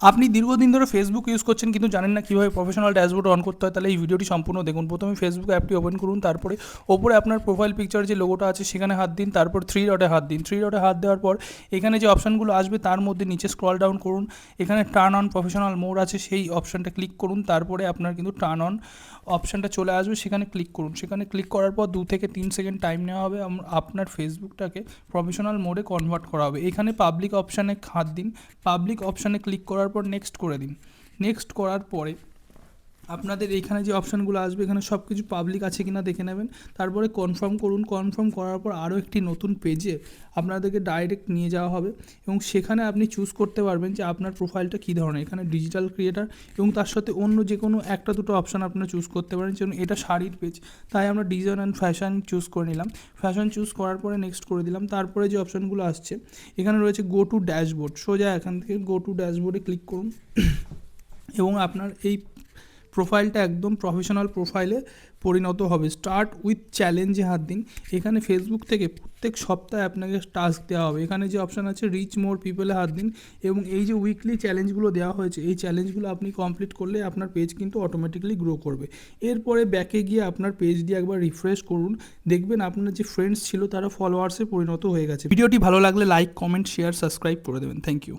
আপনি দীর্ঘদিন ধরে ফেসবুক ইউজ করছেন কিন্তু জানেন না কীভাবে প্রফেশনাল ড্যাশবোর্ড অন করতে হয়, তাহলে এই ভিডিওটি সম্পূর্ণ দেখুন। প্রথমে ফেসবুক অ্যাপটি ওপেন করুন, তারপরে ওপরে আপনার প্রোফাইল পিকচার যে লোগোটা আছে সেখানে হাত দিন, তারপর থ্রি ডটে হাত দিন। থ্রি ডটে হাত দেওয়ার পর এখানে যে অপশানগুলো আসবে তার মধ্যে নিচে স্ক্রল ডাউন করুন, এখানে টার্ন অন প্রফেশনাল মোড আছে সেই অপশানটা ক্লিক করুন। তারপরে আপনার কিন্তু টার্ন অন অপশানটা চলে আসবে, সেখানে ক্লিক করুন। সেখানে ক্লিক করার পর 2 থেকে 3 সেকেন্ড টাইম নেওয়া হবে, আপনার ফেসবুকটাকে প্রফেশনাল মোডে কনভার্ট করা হবে। এখানে পাবলিক অপশানে হাত দিন, পাবলিক অপশানে ক্লিক করার পর নেক্সট করে দিন। নেক্সট করার পরে আপনাদের এইখানে যে অপশানগুলো আসবে এখানে সব কিছু পাবলিক আছে কিনা দেখে নেবেন, তারপরে কনফার্ম করুন। কনফার্ম করার পর আরও একটি নতুন পেজে আপনাদেরকে ডাইরেক্ট নিয়ে যাওয়া হবে এবং সেখানে আপনি চুজ করতে পারবেন যে আপনার প্রোফাইলটা কী ধরনের। এখানে ডিজিটাল ক্রিয়েটার এবং তার সাথে অন্য যে কোনো একটা দুটো অপশান আপনারা চুজ করতে পারেন। যেমন এটা শাড়ির পেজ, তাই আমরা ডিজাইন অ্যান্ড ফ্যাশন চুজ করে নিলাম। ফ্যাশন চুজ করার পরে নেক্সট করে দিলাম। তারপরে যে অপশানগুলো আসছে এখানে রয়েছে গো টু ড্যাশবোর্ড, সোজা এখান থেকে গো টু ড্যাশবোর্ডে ক্লিক করুন এবং আপনার এই প্রোফাইলটা একদম প্রফেশনাল প্রোফাইলে পরিণত হবে। স্টার্ট উইথ চ্যালেঞ্জে হাত দিন। এখানে ফেসবুক থেকে প্রত্যেক সপ্তাহে আপনাকে টাস্ক দেওয়া হবে। এখানে যে অপশান আছে রিচ মোর পিপলে হাত দিন এবং এই যে উইকলি চ্যালেঞ্জগুলো দেওয়া হয়েছে এই চ্যালেঞ্জগুলো আপনি কমপ্লিট করলে আপনার পেজ কিন্তু অটোমেটিক্যালি গ্রো করবে। এরপরে ব্যাকে গিয়ে আপনার পেজ দিয়ে একবার রিফ্রেশ করুন, দেখবেন আপনার যে ফ্রেন্ডস ছিল তারা ফলোয়ার্সে পরিণত হয়ে গেছে। ভিডিওটি ভালো লাগলে লাইক, কমেন্ট, শেয়ার, সাবস্ক্রাইব করে দেবেন। Thank you.